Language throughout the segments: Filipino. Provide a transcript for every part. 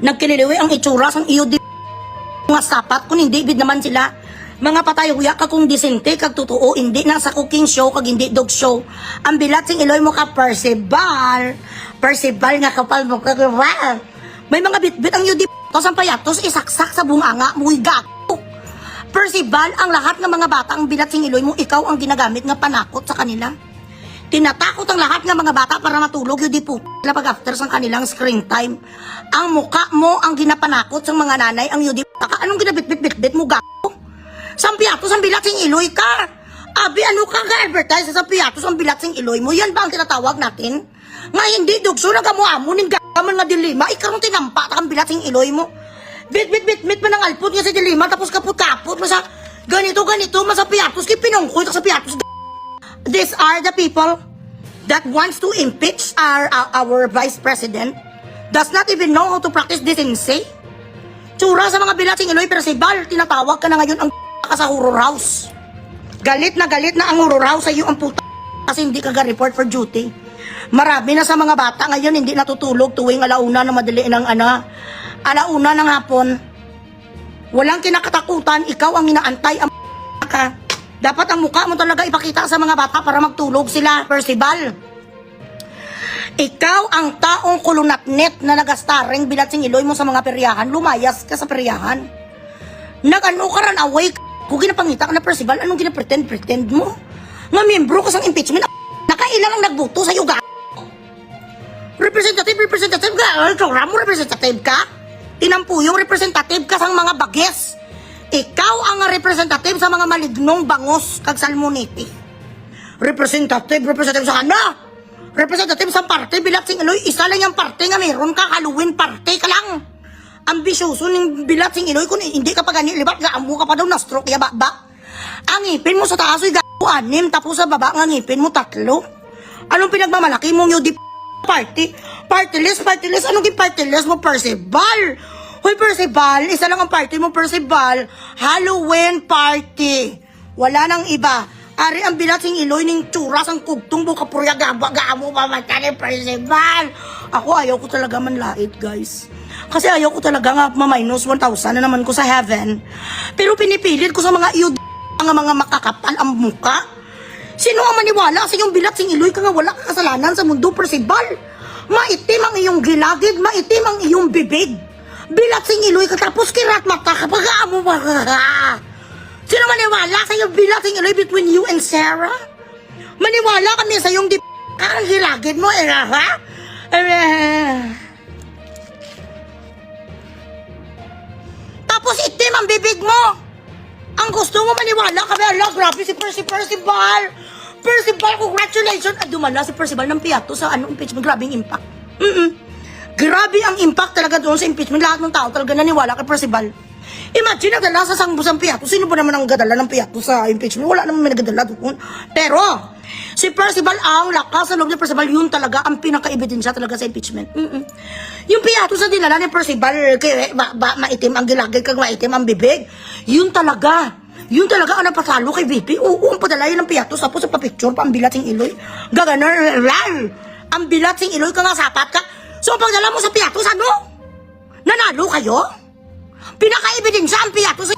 Nagkiniliwi ang itsura sang iyo di mga sapat kung hindi bid naman sila. Mga patay huya ka kung disente kag totoo, hindi na sa cooking show kag hindi dog show. Ang bilat sing iloy mo ka Percival. Percival nga kapal mo ka. May mga bitbit ang iyo di tos ang payatos isaksak sa bunganga mo gato. Percival, ang lahat ng mga bata ang bilat sing iloy mo, ikaw ang ginagamit nga panakot sa kanila. Tinatakot ang lahat ng mga bata para matulog yung di po pag after sa kanilang screen time. Ang muka mo ang ginapanakot sa mga nanay, ang yudi ka. Anong ginabitbit-bitbit mo gato? Sampiatos ang bilat sing iloy ka. Abi, ano ka ga-advertise sa sampiatos ang bilat sing iloy mo? Yan ba ang tinatawag natin? Nga hindi dugso na gamuamo ning gaman nga dilima, ikaw tinampa ang bilat sing iloy mo. Bit-bit-bit-bit man ang alpot nga sa dilima, tapos kaput-kaput mo sa ganito-ganito, masapiatos, kay pinungkoy sa piatos. These are the people that wants to impeach our vice president, does not even know how to practice decency. Tsura sa mga bilat sing iloy, Percival, tinatawag ka na ngayon ang ka sa horror house. Galit na ang horror house sa iyo ang puta kasi hindi ka ga-report for duty. Marami na sa mga bata ngayon hindi natutulog tuwing alauna na madali ng alauna ng hapon. Walang kinakatakutan, ikaw ang inaantay ang ka. Dapat ang mukha mo talaga ipakita sa mga bata para magtulog sila, Percival. Ikaw ang taong kulunatnet na nagastaring bilat sing iloy mo sa mga peryahan. Lumayas ka sa peryahan. Nag-ano ka ran away. Kung ginapangita ka na Percival, anong ginapretend mo? Nga membro ka sang impeachment. Nakailan ang nagbuto sa iyo ga? Representative ka. Tsura mo representative ka? Tinampuyong representative ka sang mga bagets. Ikaw ang representative sa mga malignong bangos kag salmoniti. Representative sa ano? Representative sa parte, bilat sing iloy, isa lang yung parte nga meron ka, Halloween parte ka lang. Ambisyoso ng bilat sing iloy, kung hindi ka pa gani, libat, gaamo ka pa daw na stroke, ya ba? Ang ngipin mo sa taas, gaamo 6, tapos sa baba, ang ngipin mo 3. Anong pinagmamalaki mong yung party? Partyless, anong party-less mo, Percival? Hoy, Percival, isa lang ang party mo, Percival. Halloween party. Wala nang iba. Ari ang bilat sing iloy ning tsuras ang kugtong buka purya gaamo pa matani, Percival. Ako ayaw ko talaga manlait, guys. Kasi ayaw ko talaga nga ma-minus 1,000 na naman ko sa heaven. Pero pinipilit ko sa mga mga makakapal ang muka. Sino ang maniwala sa iyong bilat sing iloy ka nga wala ka kasalanan sa mundo, Percival? Maitim ang iyong gilagid, maitim ang iyong bibig. Bilat sing iloy ka tapos kirat mata ka pag-aamo ba ka? Sino maniwala sa iyong bilat sing iloy between you and Sarah? Maniwala kami sa iyong ang gilagid mo, ha? Tapos itim ang bibig mo. Ang gusto mo maniwala kami, ala, grabe si Percival. Percival, congratulations. At dumala si Percival ng piyato sa impeachment. Grabe ang impact. Grabe ang impact talaga doon sa impeachment. Lahat ng tao talaga naniwala kay Percival. Imagine, nagdala sa sangbusang piyato. Sino ba naman ang gadala ng piyato sa impeachment? Wala naman may nagadala doon. Pero, si Percival, ang lakas sa loob ni Percival, yun talaga ang pinaka-ebidensya talaga sa impeachment. Yung piyato sa dinala ni Percival, maitim ang gilagay kag maitim ang bibig. Yun talaga ang napasalo kay VP. Oo, ang padalayan ng piyato. Tapos sa papicture pa, ang bilat sing iloy. Gaganar, ang bilat sing iloy ka nga, sapat ka. So, ang pagdala mo sa piyato, ano? Nanalo kayo? Pinaka-ebidensya ang piyato sa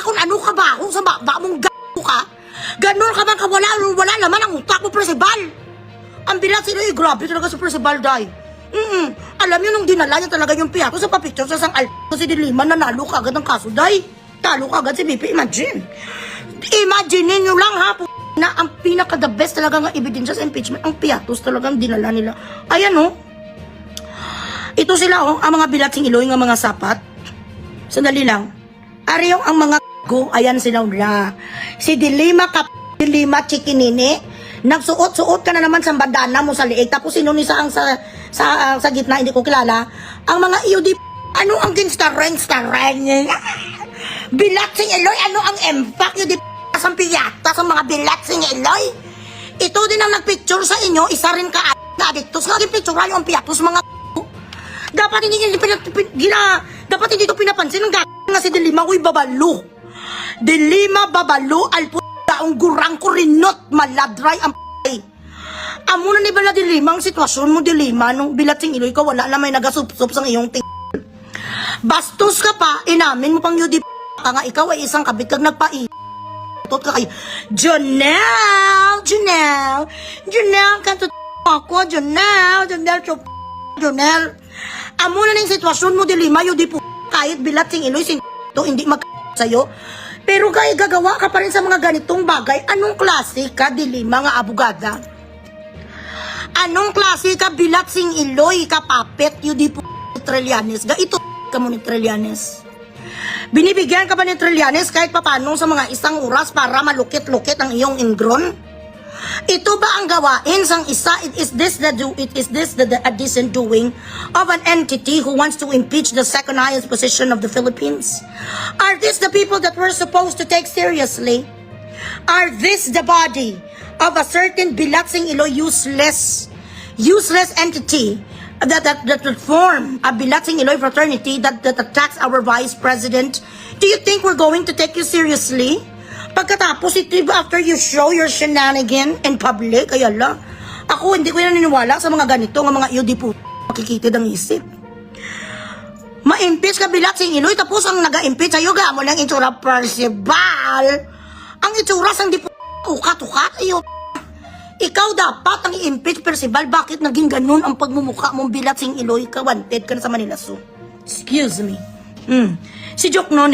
kung ano ka ba? Kung sa baba mong gato ka? Ganon ka bang wala naman ang utak mo, Percival? Ang bilat sila, grabe talaga sa Percival, day. Alam niyo, nung dinala niya talaga yung piyato sa papicture sa sang si Dilima, nanalo ka agad ng kaso, day. Talo ka agad si BP, imagine. Imagine nyo lang, ha, na ang pinaka-the best talaga nga ebidensya sa impeachment, ang piyatos talagang dinala nila. Ayan, oh. Ito sila, oh, ang mga bilat sing iloy ng mga sapat. Sandali lang. Ariyong ang mga go, ayan sila na. Si Dilima Chikinini, nagsuot-suot ka na naman sa bandana mo sa liig. Tapos sino ni sa gitna, hindi ko kilala. Ang mga iyo, ano ang ginstaren? Bilat sing iloy, ano ang impact yung ang piyata sa mga bilat sing iloy? Ito din ang nagpicture sa inyo, isa rin ka na adictos. Nga picture yung piyatos mga dapat hindi ito pinapansin ng nga si Dilima, uy, babalo. Dilima, babalo, ang gurang ko rinot, maladray ang p***ay. Amo na ni ba na Dilima ang sitwasyon mo, Dilima, nung bilat sing iloy ka, wala na may nagasup-sup sa iyong ting. Bastos ka pa, inamin mo pang UD ka nga ikaw ay isang kabit kag nagpai. Tot ka kayo. Jonelle, kanto ako, Jonelle. Amo na ng sitwasyon mo dilima, UD po. Kahit bilat sing Iloy, to hindi mag sa'yo. Pero kaya gagawa ka pa rin sa mga ganitong bagay. Anong klase ka, dilima nga abogada? Anong klase ka, bilat sing Iloy, kapapet, UD po, Trillanes? Ito ka mo ni Trillanes. Binibigyan ka ba ni Trillanes kahit papano sa mga isang oras para malukit-lukit ang iyong ingron? Ito ba ang gawain sang isa? Is this the a decent doing of an entity who wants to impeach the second highest position of the Philippines? Are this the people that we're supposed to take seriously? Are this the body of a certain Bilatsing Iloy useless entity that would form a Bilatsing Iloy fraternity that attacks our vice president? Do you think we're going to take you seriously? Pagkatapos ito, after you show your shenanigan in public, ayala, ako hindi ko naniniwala sa mga ganito, ng mga UD po, makikitid ang isip. Ma-impeach ka Bilatsing Iloy, tapos ang naga-impeach sa'yo, mo ng itsura Percival. Ang itsura sang di po, ukat-ukat, ayo. Ikaw dapat ang i-impeach Percival, bakit naging ganun ang pagmumukha mong Bilatsing Iloy, ka-wanted ka na sa Manila Zoo? Excuse me. Si Jokno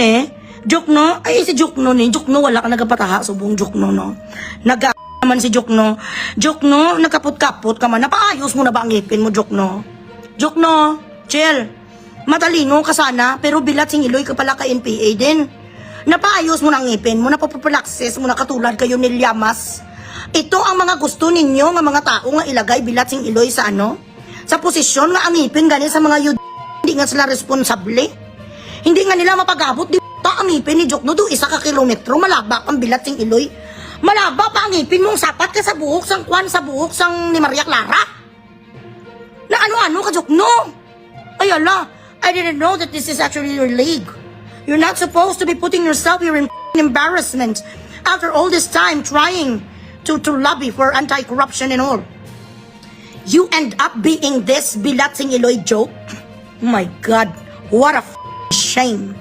si Jokno wala ka nagapataha subong Jokno no. Naman si Jokno, nagkapot-kapot ka man, napaayos mo na ba ang ngipin mo Jokno, chill, matalino ka sana, pero Bilatsing Iloy ka pala ka NPA din, napaayos mo na ang ngipin mo, napapapalaksis mo na katulad kayo ni Llamas. Ito ang mga gusto ninyo, ng mga tao nga ilagay Bilatsing Iloy sa sa posisyon nga ang ngipin gani sa mga hindi nga sila responsable, hindi nga nila mapagabot. Ang ngipin ni Jokno do 1 kilometro, malaba ang Bilatsing Iloy. Malaba pa ang ngipin mong sapat ka sa buhok sang kwan, sa buhok sang ni Maria Clara. Na ano-ano ka Jokno? Ayala, I didn't know that this is actually your league. You're not supposed to be putting yourself here in embarrassment after all this time trying to lobby for anti-corruption and all. You end up being this Bilatsing Iloy joke? Oh my God, what a shame.